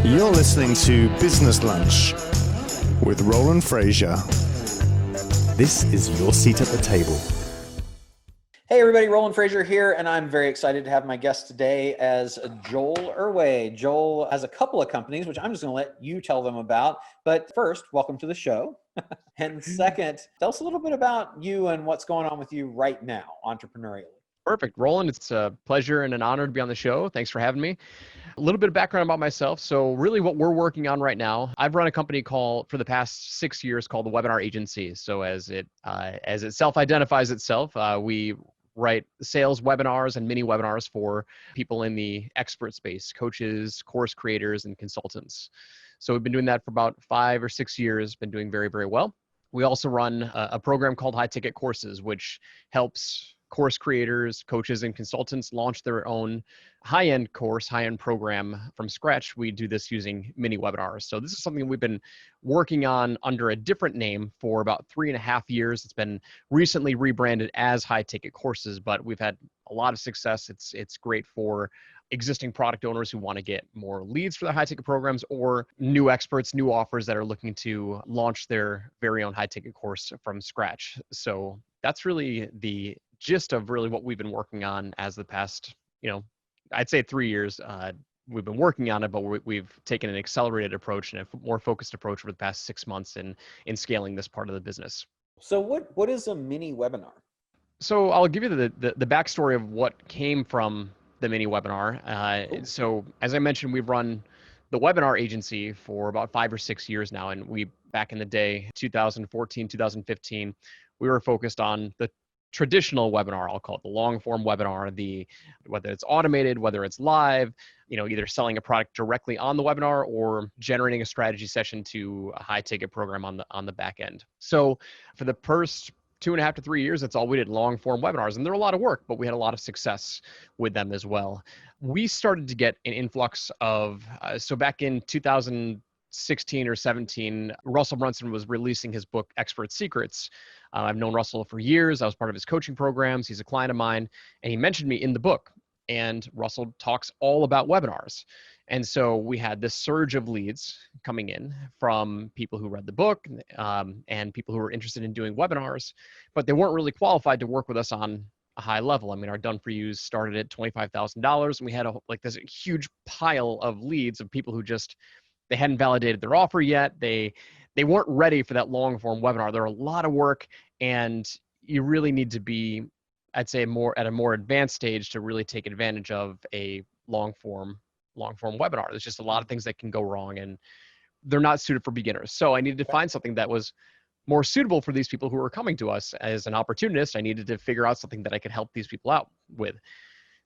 You're listening to Business Lunch with Roland Frasier. This is your seat at the table. Hey everybody, Roland Frasier here, and I'm very excited to have my guest today as Joel Erway. Joel has a couple of companies, which I'm just going to let you tell them about. But first, welcome to the show. And second, tell us a little bit about you and what's going on with you right now, entrepreneurially. Perfect. Roland, it's a pleasure and an honor to be on the show. Thanks for having me. A little bit of background about myself. So really what we're working on right now, I've run a company for the past 6 years called the Webinar Agency. So as it self-identifies itself, we write sales webinars and mini webinars for people in the expert space, coaches, course creators, and consultants. So we've been doing that for about 5 or 6 years, been doing very, very well. We also run a program called High Ticket Courses, which helps course creators, coaches, and consultants launch their own high-end course, high-end program from scratch. We do this using mini webinars. So this is something we've been working on under a different name for about 3.5 years. It's been recently rebranded as High Ticket Courses, but we've had a lot of success. It's great for existing product owners who want to get more leads for their high ticket programs, or new experts, new offers that are looking to launch their very own high ticket course from scratch. So that's really the gist of really what we've been working on as the past, I'd say 3 years. We've been working on it, but we've taken an accelerated approach and a more focused approach over the past 6 months in scaling this part of the business. So what is a mini webinar? So I'll give you the backstory of what came from the mini webinar. Cool. So as I mentioned, we've run the Webinar Agency for about 5 or 6 years now. And back in the day, 2014, 2015, we were focused on the traditional webinar, I'll call it the long form webinar, whether it's automated, whether it's live, either selling a product directly on the webinar or generating a strategy session to a high ticket program on the back end. So for the first 2.5 to 3 years, that's all we did, long form webinars. And they're a lot of work, but we had a lot of success with them as well. We started to get an influx of, so back in 2016 or 17, Russell Brunson was releasing his book, Expert Secrets. I've known Russell for years. I was part of his coaching programs. He's a client of mine, and he mentioned me in the book. And Russell talks all about webinars. And so we had this surge of leads coming in from people who read the book and people who were interested in doing webinars, but they weren't really qualified to work with us on a high level. I mean, our done for yous started at $25,000, and we had this huge pile of leads of people who they hadn't validated their offer yet. They weren't ready for that long form webinar. They're a lot of work, and you really need to be, I'd say, at a more advanced stage to really take advantage of a long form webinar. There's just a lot of things that can go wrong, and they're not suited for beginners. So I needed to find something that was more suitable for these people who were coming to us. As an opportunist, I needed to figure out something that I could help these people out with.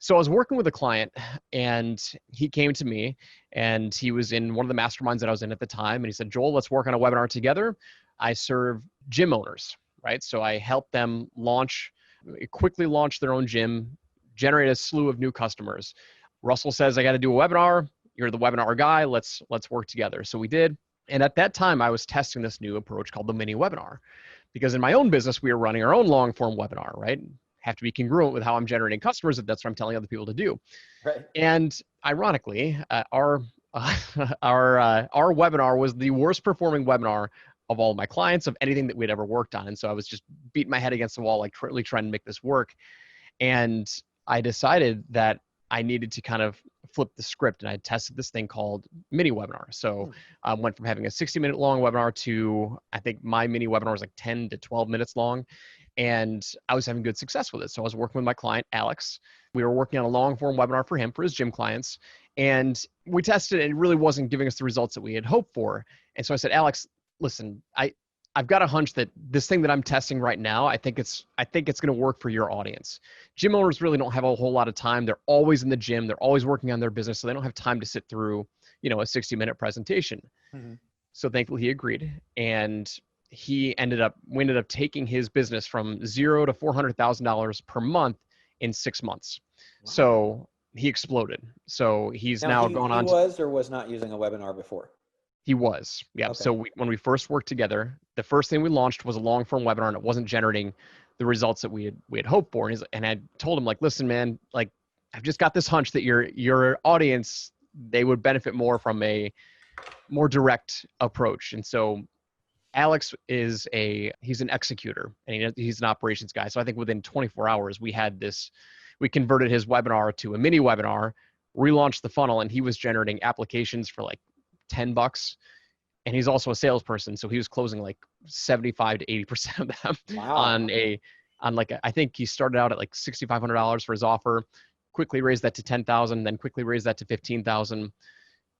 So I was working with a client, and he came to me, and he was in one of the masterminds that I was in at the time. And he said, Joel, let's work on a webinar together. I serve gym owners, right? So I help them quickly launch their own gym, generate a slew of new customers. Russell says, I got to do a webinar. You're the webinar guy. Let's work together. So we did. And at that time, I was testing this new approach called the mini webinar, because in my own business, we were running our own long form webinar, right? Have to be congruent with how I'm generating customers if that's what I'm telling other people to do. Right. And ironically, our webinar was the worst performing webinar of all of my clients, of anything that we'd ever worked on. And so I was just beating my head against the wall, really trying to make this work. And I decided that I needed to kind of flip the script, and I tested this thing called mini webinar. So I went from having a 60-minute long webinar to, I think my mini webinar was like 10 to 12 minutes long. And I was having good success with it. So I was working with my client, Alex. We were working on a long form webinar for him, for his gym clients. And we tested it, and it really wasn't giving us the results that we had hoped for. And so I said, Alex, listen, I've got a hunch that this thing that I'm testing right now, I think it's going to work for your audience. Gym owners really don't have a whole lot of time. They're always in the gym. They're always working on their business. So they don't have time to sit through, a 60-minute presentation. Mm-hmm. So thankfully he agreed. And we ended up taking his business from $0 to $400,000 per month in 6 months. Wow. So he exploded. So he's now gone on. He was or was not using a webinar before? He was. Yeah. Okay. So when we first worked together, the first thing we launched was a long form webinar, and it wasn't generating the results that we had hoped for. And I told him, like, listen, man, like, I've just got this hunch that your audience they would benefit more from a more direct approach. And so Alex he's an executor and he's an operations guy. So I think within 24 hours, we converted his webinar to a mini webinar, relaunched the funnel, and he was generating applications for like $10. And he's also a salesperson. So he was closing like 75 to 80% of them. Wow. I think he started out at like $6,500 for his offer, quickly raised that to 10,000, then quickly raised that to 15,000.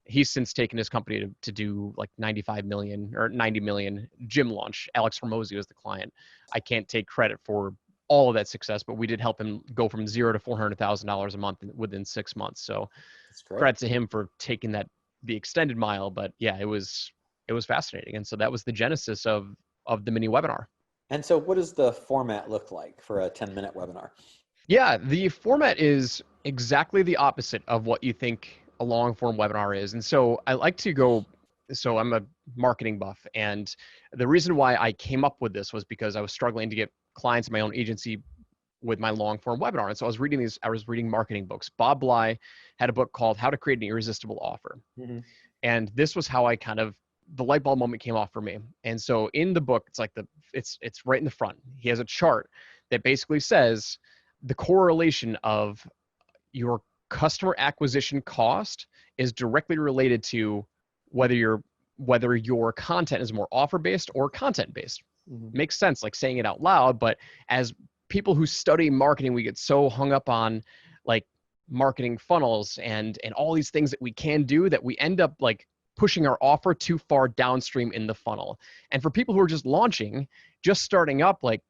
He's since taken his company to do like 95 million or 90 million gym launch. Alex Hormozi was the client. I can't take credit for all of that success, but we did help him go from $0 to $400,000 a month within 6 months. So credit to him for taking the extended mile. But yeah, it was fascinating. And so that was the genesis of the mini webinar. And so what does the format look like for a 10-minute webinar? Yeah, the format is exactly the opposite of what you think a long form webinar is. And so I like to so I'm a marketing buff. And the reason why I came up with this was because I was struggling to get clients in my own agency with my long form webinar. And so I was reading marketing books. Bob Bly had a book called How to Create an Irresistible Offer. Mm-hmm. And this was how the light bulb moment came off for me. And so in the book, it's right in the front. He has a chart that basically says the correlation of your customer acquisition cost is directly related to whether your content is more offer-based or content-based. Mm-hmm. Makes sense, like saying it out loud, but as people who study marketing, we get so hung up on like marketing funnels and all these things that we can do that we end up like pushing our offer too far downstream in the funnel. And for people who are just launching, just starting up, like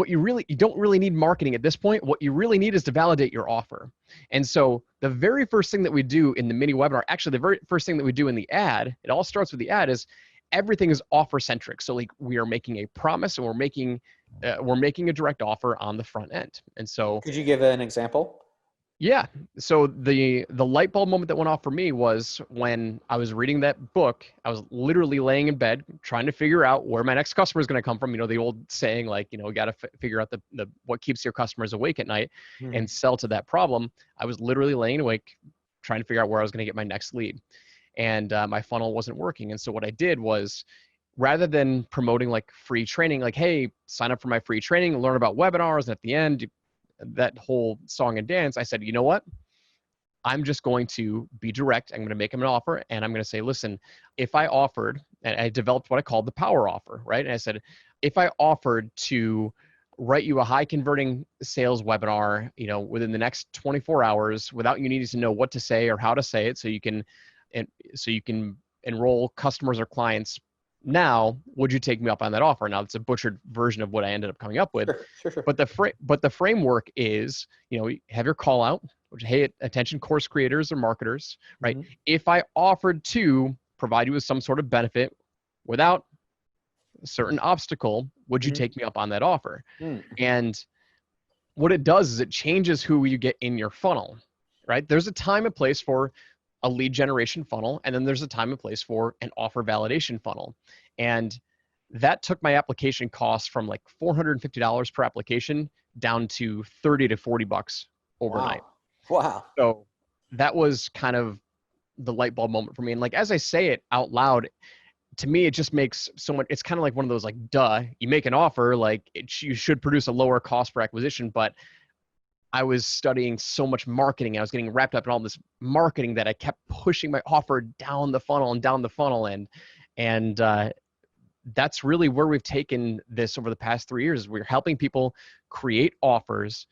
you don't really need marketing at this point. What you really need is to validate your offer. And so the very first thing that we do in the mini webinar, actually the very first thing that we do in the ad, it all starts with the ad, is everything is offer centric. So like we are making a promise and we're making a direct offer on the front end. And so could you give an example? Yeah. So the light bulb moment that went off for me was when I was reading that book. I was literally laying in bed trying to figure out where my next customer is going to come from. You know, the old saying, like, you know, we got to figure out the what keeps your customers awake at night and sell to that problem. I was literally laying awake trying to figure out where I was going to get my next lead. And my funnel wasn't working. And so what I did was, rather than promoting like free training, like, hey, sign up for my free training, learn about webinars, and at the end, that whole song and dance, I said, you know what? I'm just going to be direct. I'm going to make them an offer, and I'm going to say, listen, if I offered, and I developed what I called the power offer, right? And I said, if I offered to write you a high converting sales webinar, you know, within the next 24 hours, without you needing to know what to say or how to say it, so you can enroll customers or clients now, would you take me up on that offer? Now, it's a butchered version of what I ended up coming up with. Sure. But the framework is, you know, have your call out, which, hey, attention course creators or marketers, right? Mm-hmm. If I offered to provide you with some sort of benefit without a certain obstacle, would you take me up on that offer? And what it does is it changes who you get in your funnel, right? There's a time and place for a lead generation funnel, and then there's a time and place for an offer validation funnel. And that took my application cost from like $450 per application down to $30 to $40 overnight. Wow. So that was kind of the light bulb moment for me. And like, as I say it out loud, to me, it just makes so much, it's kind of like one of those, like, duh, you make an offer, like you should produce a lower cost per acquisition, but I was studying so much marketing. I was getting wrapped up in all this marketing that I kept pushing my offer down the funnel. And that's really where we've taken this over the past 3 years. We're helping people create offers,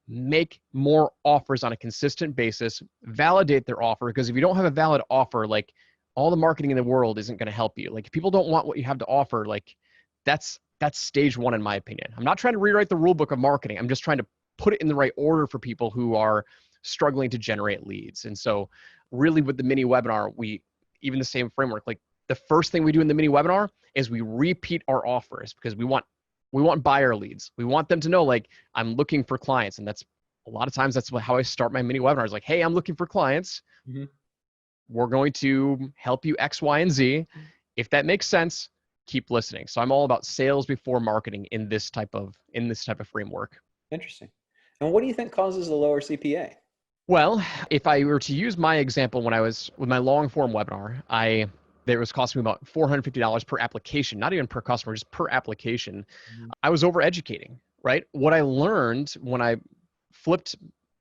make more offers on a consistent basis, validate their offer. Because if you don't have a valid offer, like, all the marketing in the world isn't going to help you. Like, if people don't want what you have to offer, like, that's stage one, in my opinion. I'm not trying to rewrite the rule book of marketing. I'm just trying to put it in the right order for people who are struggling to generate leads. And so really with the mini webinar, even the same framework, like, the first thing we do in the mini webinar is we repeat our offers, because we want buyer leads. We want them to know, like, I'm looking for clients. And that's a lot of times that's how I start my mini webinars. Like, hey, I'm looking for clients. Mm-hmm. We're going to help you X, Y, and Z. If that makes sense, keep listening. So I'm all about sales before marketing in this type of framework. Interesting. And what do you think causes a lower CPA? Well, if I were to use my example when I was with my long form webinar, it was costing me about $450 per application, not even per customer, just per application. Mhm. I was over educating, right? What I learned when I flipped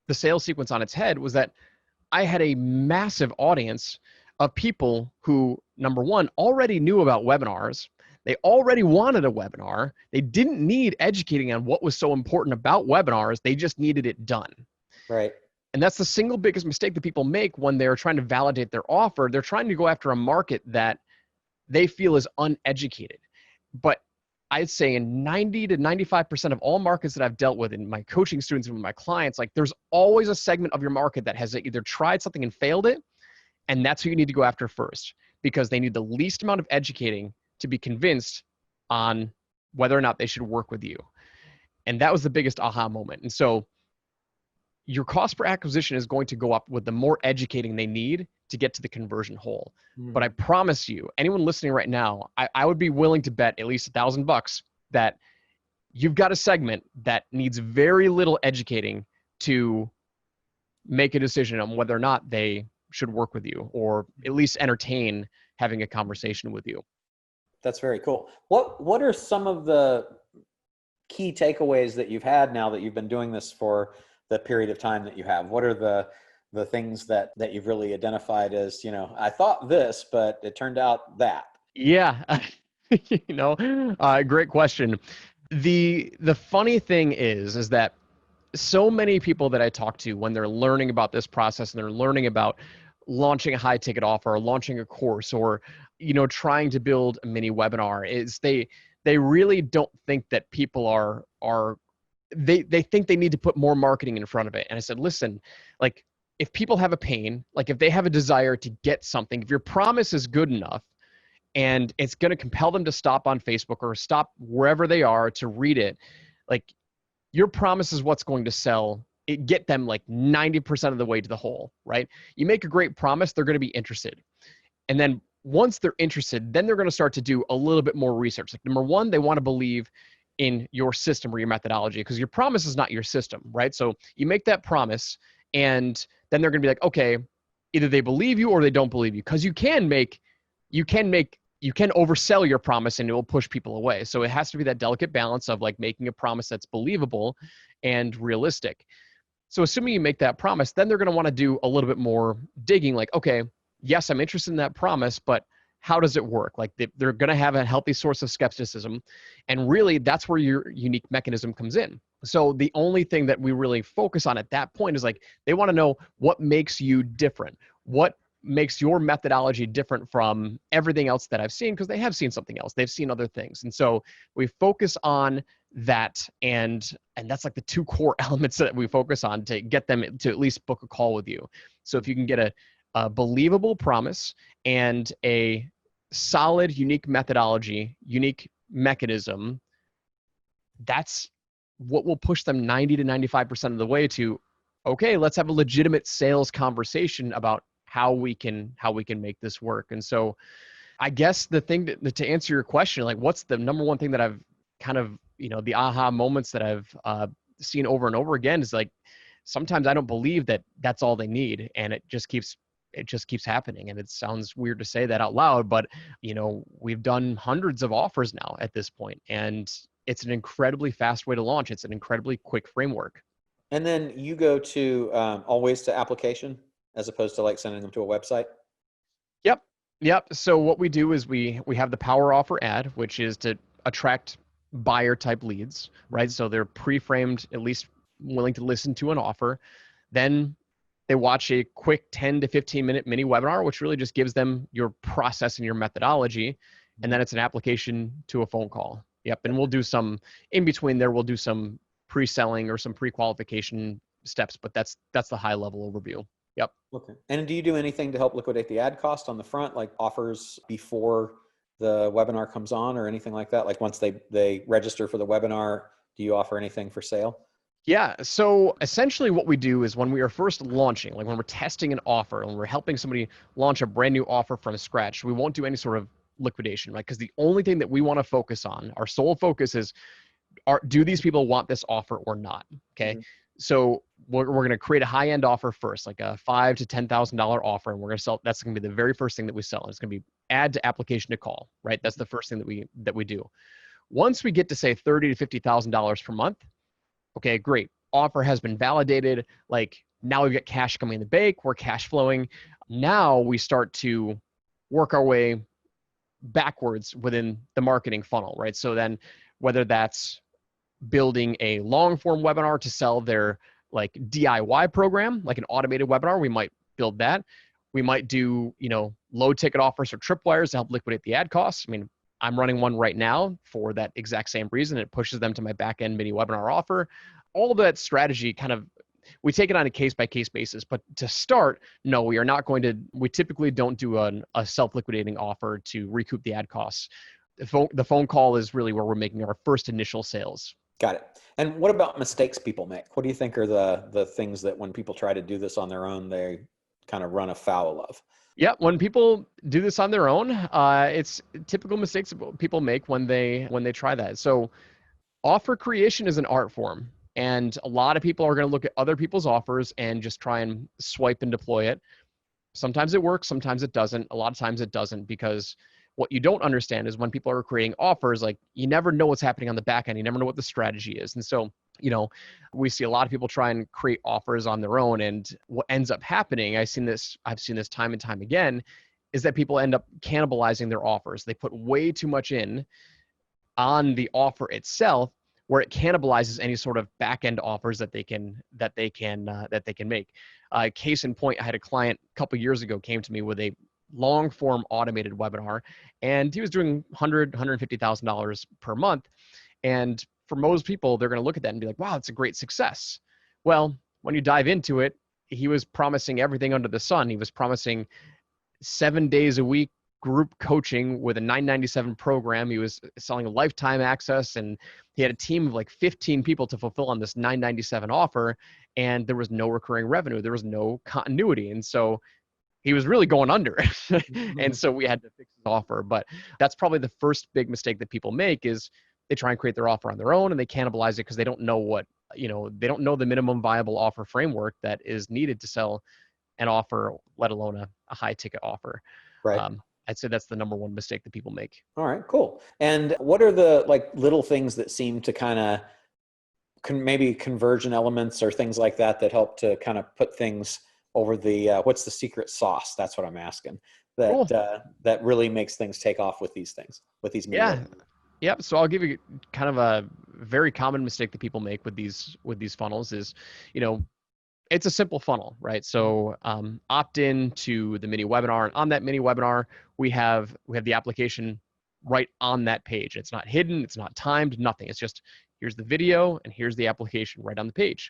the sales sequence on its head was that I had a massive audience of people who, number one, already knew about webinars. They already wanted a webinar. They didn't need educating on what was so important about webinars. They just needed it done. Right. And that's the single biggest mistake that people make when they're trying to validate their offer. They're trying to go after a market that they feel is uneducated. But I'd say in 90 to 95% of all markets that I've dealt with in my coaching students and with my clients, like there's always a segment of your market that has either tried something and failed it, and that's who you need to go after first, because they need the least amount of educating to be convinced on whether or not they should work with you. And that was the biggest aha moment. And so your cost per acquisition is going to go up with the more educating they need to get to the conversion hole. But I promise you, anyone listening right now, I would be willing to bet at least $1,000 that you've got a segment that needs very little educating to make a decision on whether or not they should work with you, or at least entertain having a conversation with you. That's very cool. What are some of the key takeaways that you've had now that you've been doing this for the period of time that you have? What are the things that you've really identified as, I thought this, but it turned out that? Yeah. Great question. The funny thing is that so many people that I talk to when they're learning about this process and they're learning about launching a high ticket offer or launching a course or, trying to build a mini webinar is they really don't think that people they think they need to put more marketing in front of it. And I said, listen, like if people have a pain, like if they have a desire to get something, if your promise is good enough and it's going to compel them to stop on Facebook or stop wherever they are to read it, like your promise is what's going to sell it, get them like 90% of the way to the hole, right? You make a great promise, they're going to be interested. And then once they're interested, then they're going to start to do a little bit more research. Like number one, they want to believe in your system or your methodology, because your promise is not your system, right? So you make that promise and then they're going to be like, okay, either they believe you or they don't believe you, because you can oversell your promise and it will push people away. So it has to be that delicate balance of like making a promise that's believable and realistic. So assuming you make that promise, then they're going to want to do a little bit more digging, like, okay, yes, I'm interested in that promise, but how does it work? Like they're going to have a healthy source of skepticism. And really that's where your unique mechanism comes in. So the only thing that we really focus on at that point is like, they want to know what makes you different. What makes your methodology different from everything else that I've seen, because they have seen something else. They've seen other things. And so we focus on that. And that's like the two core elements that we focus on to get them to at least book a call with you. So if you can get a believable promise and a solid, unique methodology, unique mechanism, that's what will push them 90 to 95% of the way to, okay, let's have a legitimate sales conversation about how we can make this work. And so I guess the thing to answer your question, like what's the number one thing that I've kind of, the aha moments that I've seen over and over again is like, sometimes I don't believe that that's all they need. And it just keeps happening. And it sounds weird to say that out loud, but we've done hundreds of offers now at this point, and it's an incredibly fast way to launch. It's an incredibly quick framework. And then you go to always to application as opposed to like sending them to a website? Yep. So what we do is we have the power offer ad, which is to attract buyer type leads, right? So they're pre-framed, at least willing to listen to an offer. Then they watch a quick 10 to 15 minute mini webinar, which really just gives them your process and your methodology. And then it's an application to a phone call. Yep. And we'll do some in between there. We'll do some pre-selling or some pre-qualification steps, but that's the high level overview. Yep. Okay. And do you do anything to help liquidate the ad cost on the front, like offers before the webinar comes on or anything like that? Like once they register for the webinar, do you offer anything for sale? Yeah. So essentially what we do is when we are first launching, like when we're testing an offer, when we're helping somebody launch a brand new offer from scratch, we won't do any sort of liquidation, right? Because the only thing that we want to focus on, our sole focus is, do these people want this offer or not? Okay. Mm-hmm. So we're going to create a high-end offer first, like a $5,000 to $10,000 offer, and we're going to sell. That's going to be the very first thing that we sell. It's going to be add to application to call, right? That's the first thing that we do. Once we get to say $30,000 to $50,000 per month, okay, great. Offer has been validated. Like now we've got cash coming in the bank. We're cash flowing. Now we start to work our way backwards within the marketing funnel, right? So then whether that's building a long form webinar to sell their like DIY program, like an automated webinar, we might build that. We might do, low ticket offers or tripwires to help liquidate the ad costs. I mean, I'm running one right now for that exact same reason. It pushes them to my back end mini webinar offer. All that strategy we take it on a case by case basis, but to start, no, we typically don't do a self-liquidating offer to recoup the ad costs. The phone call is really where we're making our first initial sales. Got it. And what about mistakes people make? What do you think are the things that when people try to do this on their own, they kind of run afoul of? Yeah, when people do this on their own, it's typical mistakes people make when they try that. So offer creation is an art form, and a lot of people are going to look at other people's offers and just try and swipe and deploy it. Sometimes it works, sometimes it doesn't. A lot of times it doesn't, because what you don't understand is when people are creating offers, like you never know what's happening on the back end. You never know what the strategy is. And so, we see a lot of people try and create offers on their own. And what ends up happening, I've seen this time and time again, is that people end up cannibalizing their offers. They put way too much in on the offer itself, where it cannibalizes any sort of back end offers that they can make. Case in point, I had a client a couple years ago came to me with a long form automated webinar, and he was doing $150,000 per month. And for most people, they're going to look at that and be like, wow, it's a great success. Well, when you dive into it, he was promising everything under the sun. He was promising 7 days a week group coaching with a $997 program. He was selling lifetime access, and he had a team of like 15 people to fulfill on this $997 offer. And there was no recurring revenue. There was no continuity. And so he was really going under. And so we had to fix his offer. But that's probably the first big mistake that people make, is they try and create their offer on their own and they cannibalize it because they don't know they don't know the minimum viable offer framework that is needed to sell an offer, let alone a high ticket offer. Right. I'd say that's the number one mistake that people make. All right, cool. And what are the little things that seem to kind of maybe conversion elements or things like that help to kind of put things over the, what's the secret sauce? That's what I'm asking. That, cool. That really makes things take off with these things, with these. Yeah. Yep. So I'll give you kind of a very common mistake that people make with these funnels is, it's a simple funnel, right? So opt in to the mini webinar, and on that mini webinar, we have the application right on that page. It's not hidden, it's not timed, nothing. It's just, here's the video and here's the application right on the page.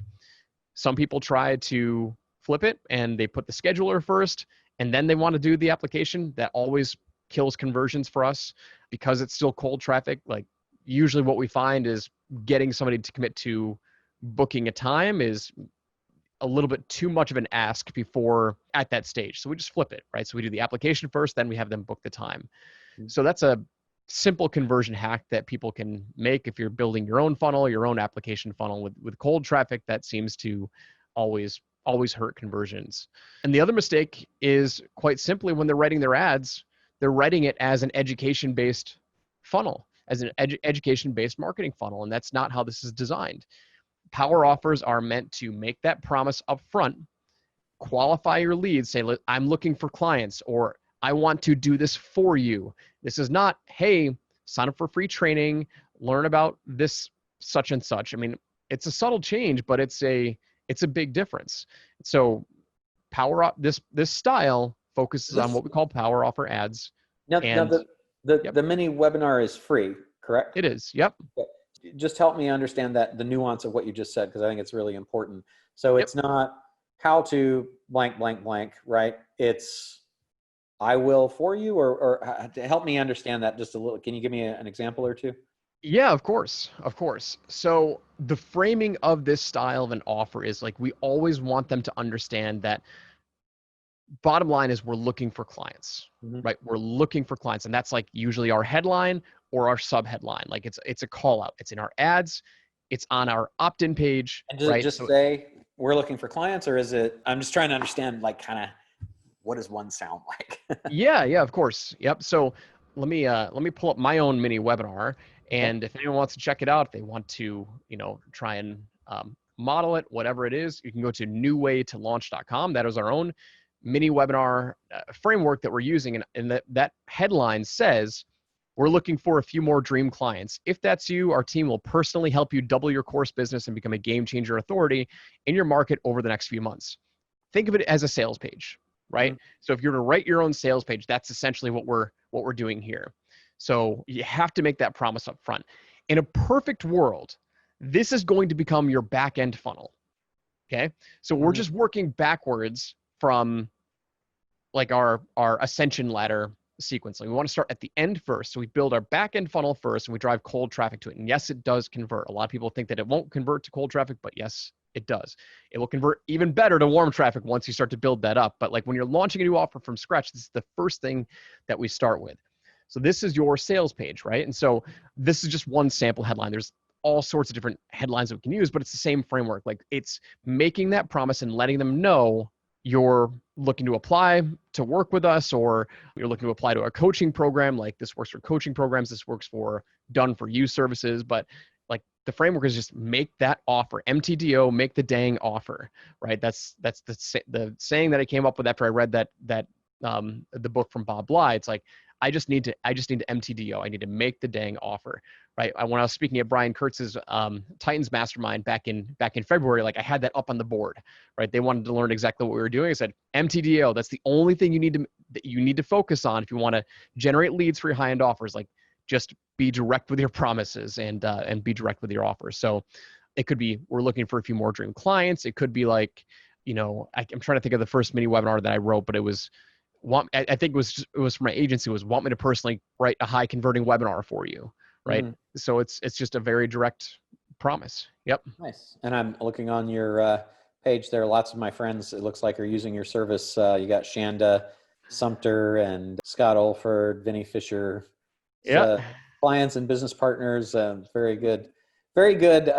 Some people try to flip it and they put the scheduler first, and then they want to do the application. That always kills conversions for us because it's still cold traffic. Like usually what we find is getting somebody to commit to booking a time is a little bit too much of an ask before at that stage. So we just flip it, right? So we do the application first, then we have them book the time. So that's a simple conversion hack that people can make if you're building your own funnel, your own application funnel with cold traffic. That seems to always hurt conversions. And the other mistake is quite simply when they're writing their ads, they're writing it as an education-based funnel, as an education-based marketing funnel. And that's not how this is designed. Power offers are meant to make that promise up front, qualify your leads, say, I'm looking for clients, or I want to do this for you. This is not, hey, sign up for free training, learn about this such and such. I mean, it's a subtle change, but it's a big difference. So this style focuses on what we call power offer ads. Now the mini webinar is free, correct? It is. Yep. Okay. Just help me understand the nuance of what you just said, because I think it's really important. So it's not how to blank, blank, blank, right? It's I will for you, or to help me understand that just a little. Can you give me an example or two? Yeah, of course. So the framing of this style of an offer is like, we always want them to understand that bottom line is we're looking for clients, right? We're looking for clients. And that's like usually our headline or our sub headline. Like it's a call out. It's in our ads. It's on our opt-in page, And does it right? just say we're looking for clients, or is it, I'm just trying to understand like kind of what does one sound like? Yeah, of course. Yep. So let me pull up my own mini webinar, Okay. and if anyone wants to check it out, if they want to, try and model it, whatever it is, you can go to newwaytolaunch.com. That is our own mini webinar framework that we're using, and that headline says, we're looking for a few more dream clients. If that's you, our team will personally help you double your course business and become a game changer authority in your market over the next few months. Think of it as a sales page, right? Mhm. So if you're to write your own sales page, that's essentially what we're doing here. So you have to make that promise up front. In a perfect world, this is going to become your back end funnel. Okay. So we're Mhm. just working backwards from like our ascension ladder sequencing. We want to start at the end first. So we build our back end funnel first and we drive cold traffic to it. And yes, it does convert. A lot of people think that it won't convert to cold traffic, but yes, it does. It will convert even better to warm traffic once you start to build that up. But like when you're launching a new offer from scratch, this is the first thing that we start with. So this is your sales page, right? And so this is just one sample headline. There's all sorts of different headlines that we can use, but it's the same framework. Like it's making that promise and letting them know you're looking to apply to work with us, or you're looking to apply to a coaching program. Like this works for coaching programs, this works for done for you services, but like the framework is just make that offer, MTDO, make the dang offer, right? That's the saying that I came up with after I read that the book from Bob Bly. It's like, I just need to MTDO. I need to make the dang offer, right? When I was speaking at Brian Kurtz's Titans Mastermind back in February, like I had that up on the board, right? They wanted to learn exactly what we were doing. I said MTDO. That's the only thing you need to focus on if you want to generate leads for your high-end offers. Like just be direct with your promises and be direct with your offers. So it could be we're looking for a few more dream clients. It could be like, I'm trying to think of the first mini webinar that I wrote, but it was. I think it was from my agency, was want me to personally write a high converting webinar for you, right? Mhm. So it's just a very direct promise. Yep. Nice. And I'm looking on your page there. Lots of my friends, it looks like, are using your service. You got Shanda Sumter and Scott Olford, Vinny Fisher, Yeah. clients and business partners. Very good. Very good.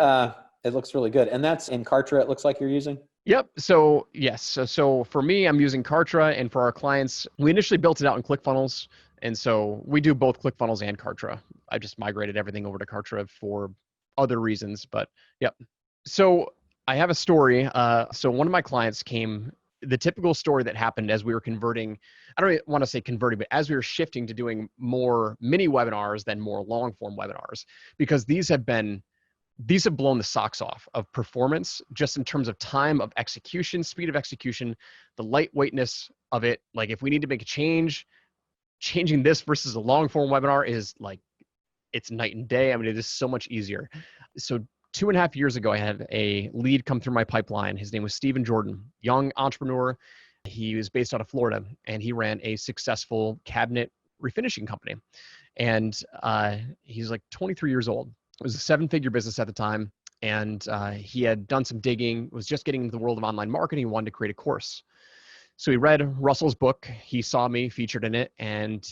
It looks really good. And that's in Kartra, it looks like you're using? Yep. So yes. So for me, I'm using Kartra, and for our clients, we initially built it out in ClickFunnels. And so we do both ClickFunnels and Kartra. I just migrated everything over to Kartra for other reasons, but yep. So I have a story. So one of my clients the typical story that happened as we were converting, I don't want to say converting, but as we were shifting to doing more mini webinars than more long form webinars, because these have blown the socks off of performance, just in terms of time of execution, speed of execution, the lightweightness of it. Like if we need to make a changing this versus a long form webinar is like, it's night and day. I mean, it is so much easier. So 2.5 years ago, I had a lead come through my pipeline. His name was Stephen Jordan, young entrepreneur. He was based out of Florida, and he ran a successful cabinet refinishing company. And he's like 23 years old. It was a 7-figure business at the time. And he had done some digging, was just getting into the world of online marketing, wanted to create a course. So he read Russell's book. He saw me featured in it. And,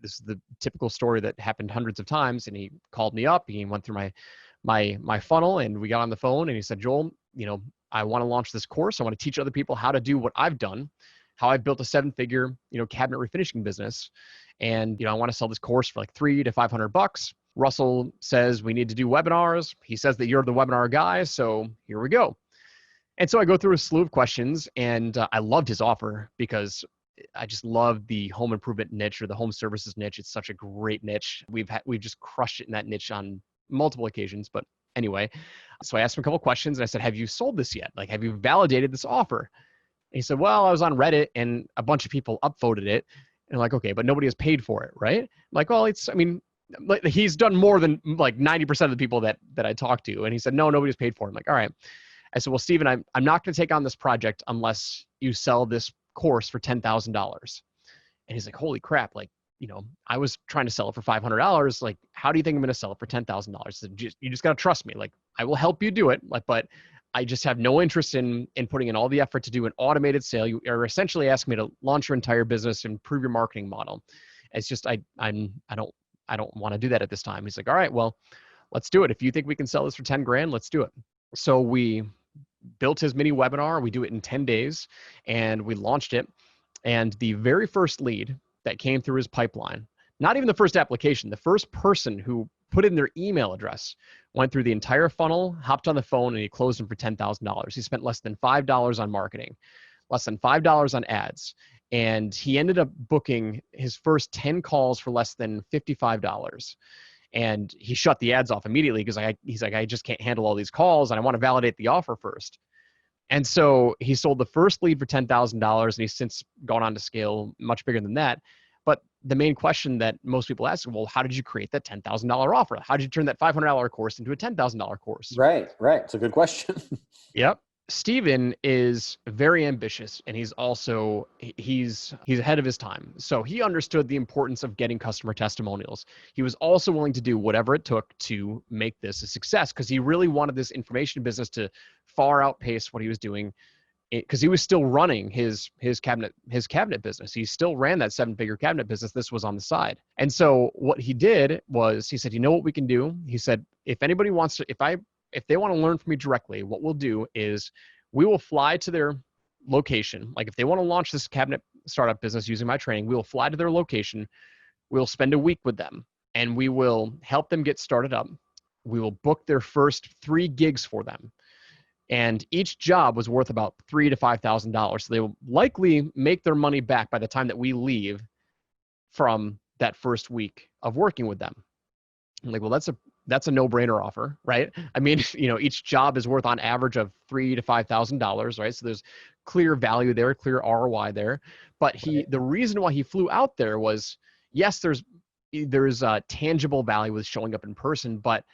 this is the typical story that happened hundreds of times. And he called me up. He went through my funnel, and we got on the phone, and he said, Joel, I want to launch this course. I want to teach other people how to do what I've done, how I built a 7-figure, cabinet refinishing business. And, I want to sell this course for like $300 to $500. Russell says we need to do webinars. He says that you're the webinar guy. So here we go. And so I go through a slew of questions, and I loved his offer because I just love the home improvement niche, or the home services niche. It's such a great niche. We've just crushed it in that niche on multiple occasions. But anyway, so I asked him a couple of questions, and I said, have you sold this yet? Like, have you validated this offer? And he said, well, I was on Reddit and a bunch of people upvoted it. And I'm like, okay, but nobody has paid for it, right? I'm like, well, like, he's done more than like 90% of the people that I talked to. And he said, no, nobody's paid for it. I'm like, all right. I said, well, Steven, I'm not going to take on this project unless you sell this course for $10,000. And he's like, holy crap. Like, I was trying to sell it for $500. Like, how do you think I'm going to sell it for $10,000? So you just got to trust me. Like, I will help you do it. Like, but I just have no interest in putting in all the effort to do an automated sale. You are essentially asking me to launch your entire business and improve your marketing model. It's just, I don't want to do that at this time. He's like, all right, well, let's do it. If you think we can sell this for 10 grand, let's do it. So we built his mini webinar. We do it in 10 days and we launched it. And the very first lead that came through his pipeline, not even the first application, the first person who put in their email address, went through the entire funnel, hopped on the phone, and he closed him for $10,000. He spent less than $5 on marketing, less than $5 on ads. And he ended up booking his first 10 calls for less than $55. And he shut the ads off immediately because he's like, I just can't handle all these calls and I want to validate the offer first. And so he sold the first lead for $10,000 and he's since gone on to scale much bigger than that. But the main question that most people ask, well, how did you create that $10,000 offer? How did you turn that $500 course into a $10,000 course? Right. It's a good question. Yep. Steven is very ambitious and he's also, he's ahead of his time. So he understood the importance of getting customer testimonials. He was also willing to do whatever it took to make this a success because he really wanted this information business to far outpace what he was doing because he was still running his cabinet business. He still ran that 7-figure cabinet business. This was on the side. And so what he did was he said, you know what we can do? He said, if anybody wants to, if they want to learn from me directly, what we'll do is we will fly to their location. Like if they want to launch this cabinet startup business using my training, we will fly to their location. We'll spend a week with them and we will help them get started up. We will book their first 3 gigs for them. And each job was worth about $3,000 to $5,000. So they will likely make their money back by the time that we leave from that first week of working with them. I'm like, well, that's a no-brainer offer, right? I mean, each job is worth on average of $3,000 to $5,000, right? So there's clear value there, clear ROI there. But the reason why he flew out there was, yes, there's a tangible value with showing up in person, but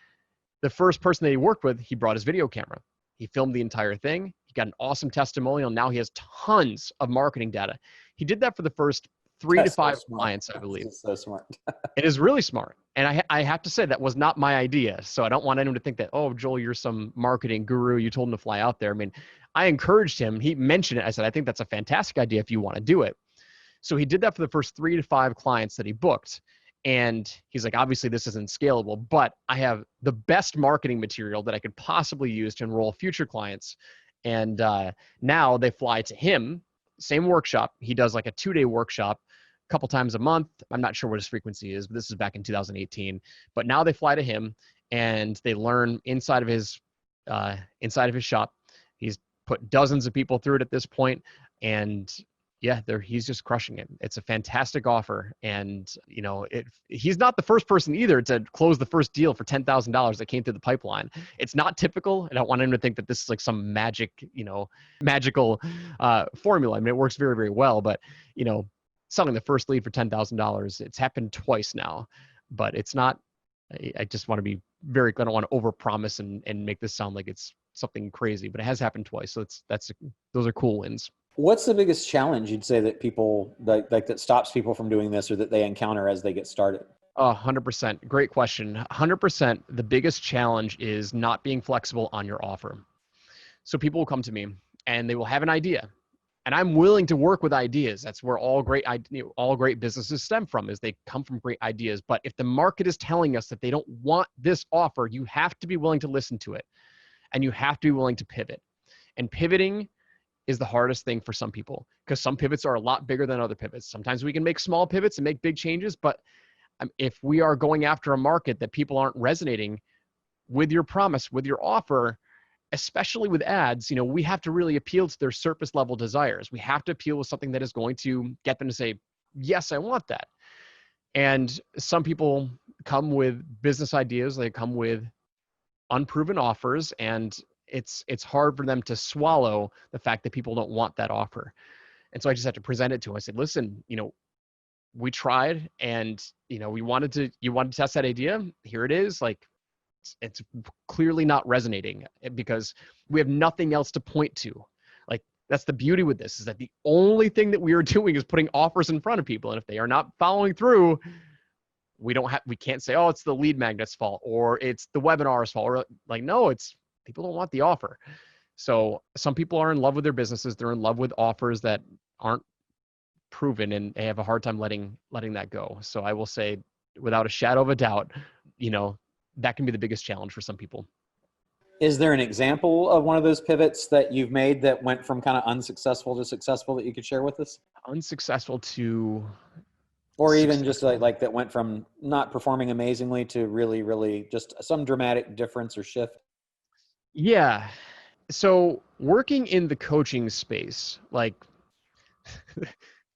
the first person that he worked with, he brought his video camera. He filmed the entire thing. He got an awesome testimonial. Now he has tons of marketing data. He did that for the first 3 to 5 clients, I believe. That's so smart. It is really smart. And I have to say that was not my idea. So I don't want anyone to think that, oh, Joel, you're some marketing guru. You told him to fly out there. I mean, I encouraged him. He mentioned it. I said, I think that's a fantastic idea if you want to do it. So he did that for the first 3 to 5 clients that he booked. And he's like, obviously this isn't scalable, but I have the best marketing material that I could possibly use to enroll future clients. And now they fly to him, same workshop. He does like a 2-day workshop a couple times a month. I'm not sure what his frequency is, but this is back in 2018. But now they fly to him and they learn inside of his shop. He's put dozens of people through it at this point, and yeah, he's just crushing it. It's a fantastic offer. And, he's not the first person either to close the first deal for $10,000 that came through the pipeline. It's not typical. I don't want him to think that this is like some magical formula. I mean, it works very, very well, but, selling the first lead for $10,000, it's happened twice now, but it's not, I just want to be very, I don't want to overpromise and make this sound like it's something crazy, but it has happened twice. So those are cool wins. What's the biggest challenge you'd say that people that stops people from doing this or that they encounter as they get started? 100%. Great question. 100%. The biggest challenge is not being flexible on your offer. So people will come to me and they will have an idea, and I'm willing to work with ideas. That's where all great businesses stem from, is they come from great ideas. But if the market is telling us that they don't want this offer, you have to be willing to listen to it, and you have to be willing to pivot. And pivoting is the hardest thing for some people because some pivots are a lot bigger than other pivots. Sometimes we can make small pivots and make big changes, but if we are going after a market that people aren't resonating with your promise, with your offer, especially with ads, we have to really appeal to their surface level desires. We have to appeal with something that is going to get them to say, yes, I want that. And some people come with business ideas. They come with unproven offers, and it's hard for them to swallow the fact that people don't want that offer. And so I just had to present it to them. I said, listen, we tried, and you wanted to test that idea. Here it is. Like, it's clearly not resonating because we have nothing else to point to. Like, that's the beauty with this, is that the only thing that we are doing is putting offers in front of people. And if they are not following through, we can't say, oh, it's the lead magnet's fault or it's the webinar's fault, or like, no, it's people don't want the offer. So some people are in love with their businesses. They're in love with offers that aren't proven, and they have a hard time letting that go. So I will say, without a shadow of a doubt, that can be the biggest challenge for some people. Is there an example of one of those pivots that you've made that went from kind of unsuccessful to successful that you could share with us? Unsuccessful to Or even just successful. like that went from not performing amazingly to really, really just some dramatic difference or shift? Yeah. So working in the coaching space, like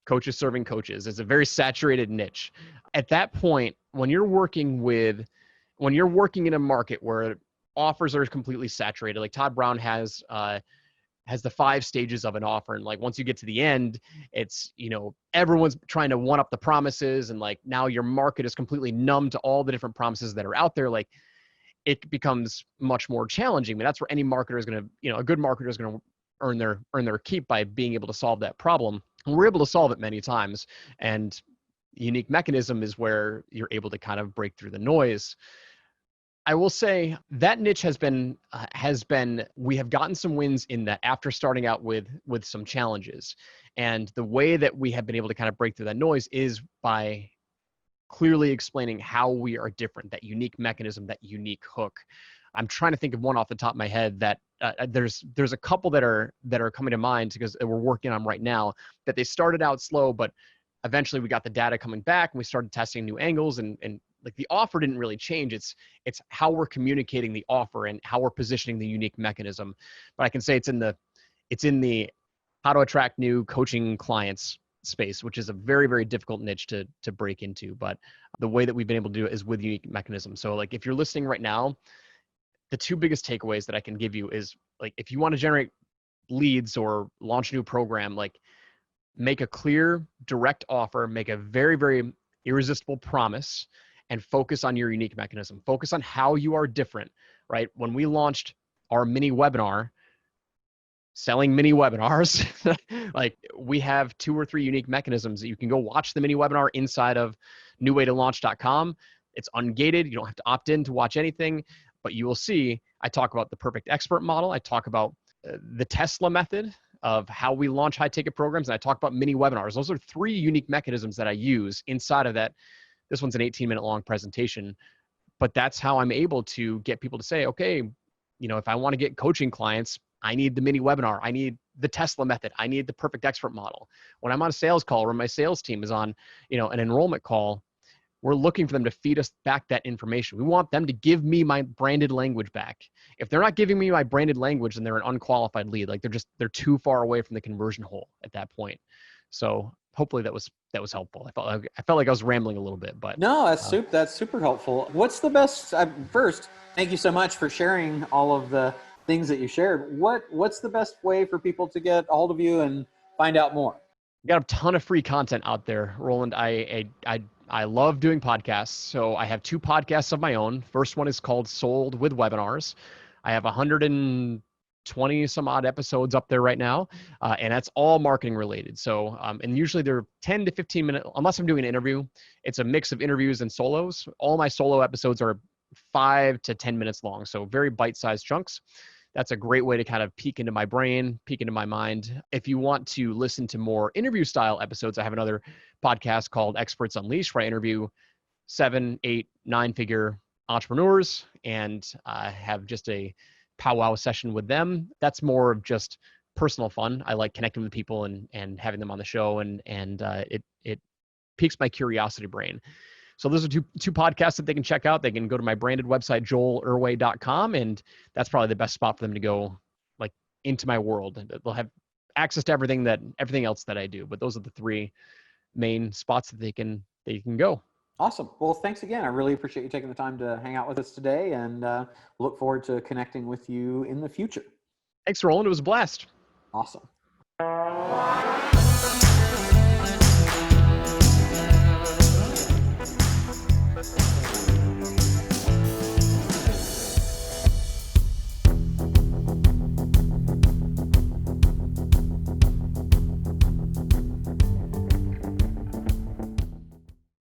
coaches serving coaches, is a very saturated niche. At that point, when you're working in a market where offers are completely saturated, like Todd Brown has the 5 stages of an offer, and like once you get to the end, it's, everyone's trying to one up the promises, and like now your market is completely numb to all the different promises that are out there. Like it becomes much more challenging. I mean, that's where any marketer is going to, a good marketer is going to earn their keep by being able to solve that problem. And we're able to solve it many times, and unique mechanism is where you're able to kind of break through the noise. I will say that niche has been we have gotten some wins in that after starting out with some challenges. And the way that we have been able to kind of break through that noise is by clearly explaining how we are different, that unique mechanism, that unique hook. I'm trying to think of one off the top of my head that there's a couple that are coming to mind because we're working on right now, that they started out slow, but eventually we got the data coming back and we started testing new angles, and like the offer didn't really change. It's how we're communicating the offer and how we're positioning the unique mechanism. But I can say it's in the how to attract new coaching clients space, which is a very, very difficult niche to break into. But the way that we've been able to do it is with unique mechanism. So like if you're listening right now, the 2 biggest takeaways that I can give you is, like, if you want to generate leads or launch a new program, like make a clear, direct offer, make a very, very irresistible promise, and focus on your unique mechanism. Focus on how you are different, right? When we launched our mini webinar, selling mini webinars, like we have 2 or 3 unique mechanisms that you can go watch the mini webinar inside of newwaytolaunch.com. It's ungated. You don't have to opt in to watch anything, but you will see, I talk about the perfect expert model. I talk about the Tesla method of how we launch high ticket programs. And I talk about mini webinars. Those are 3 unique mechanisms that I use inside of that. This one's an 18-minute long presentation, but that's how I'm able to get people to say, okay, if I want to get coaching clients, I need the mini webinar. I need the Tesla method. I need the perfect expert model. When I'm on a sales call or my sales team is on, an enrollment call, we're looking for them to feed us back that information. We want them to give me my branded language back. If they're not giving me my branded language, then they're an unqualified lead. Like they're too far away from the conversion hole at that point. So hopefully that was helpful. I felt like I was rambling a little bit, but No, that's super helpful. What's the best? First, thank you so much for sharing all of the things that you shared. What's the best way for people to get a hold of you and find out more? got a ton of free content out there, Roland. I love doing podcasts. So I have 2 podcasts of my own. First one is called Sold with Webinars. I have 120 some odd episodes up there right now. And that's all marketing related. So, and usually they're 10 to 15 minutes, unless I'm doing an interview. It's a mix of interviews and solos. All my solo episodes are 5 to 10 minutes long. So very bite-sized chunks. That's a great way to kind of peek into my brain, peek into my mind. If you want to listen to more interview style episodes, I have another podcast called Experts Unleashed, where I interview 7, 8, 9-figure entrepreneurs and have just a powwow session with them. That's more of just personal fun. I like connecting with people and having them on the show, and it piques my curiosity brain. So those are two podcasts that they can check out. They can go to my branded website, joelerway.com, and that's probably the best spot for them to go, like, into my world. They'll have access to everything else that I do. But those are the 3 main spots that they can go. Awesome. Well, thanks again. I really appreciate you taking the time to hang out with us today, and look forward to connecting with you in the future. Thanks, Roland. It was a blast. Awesome.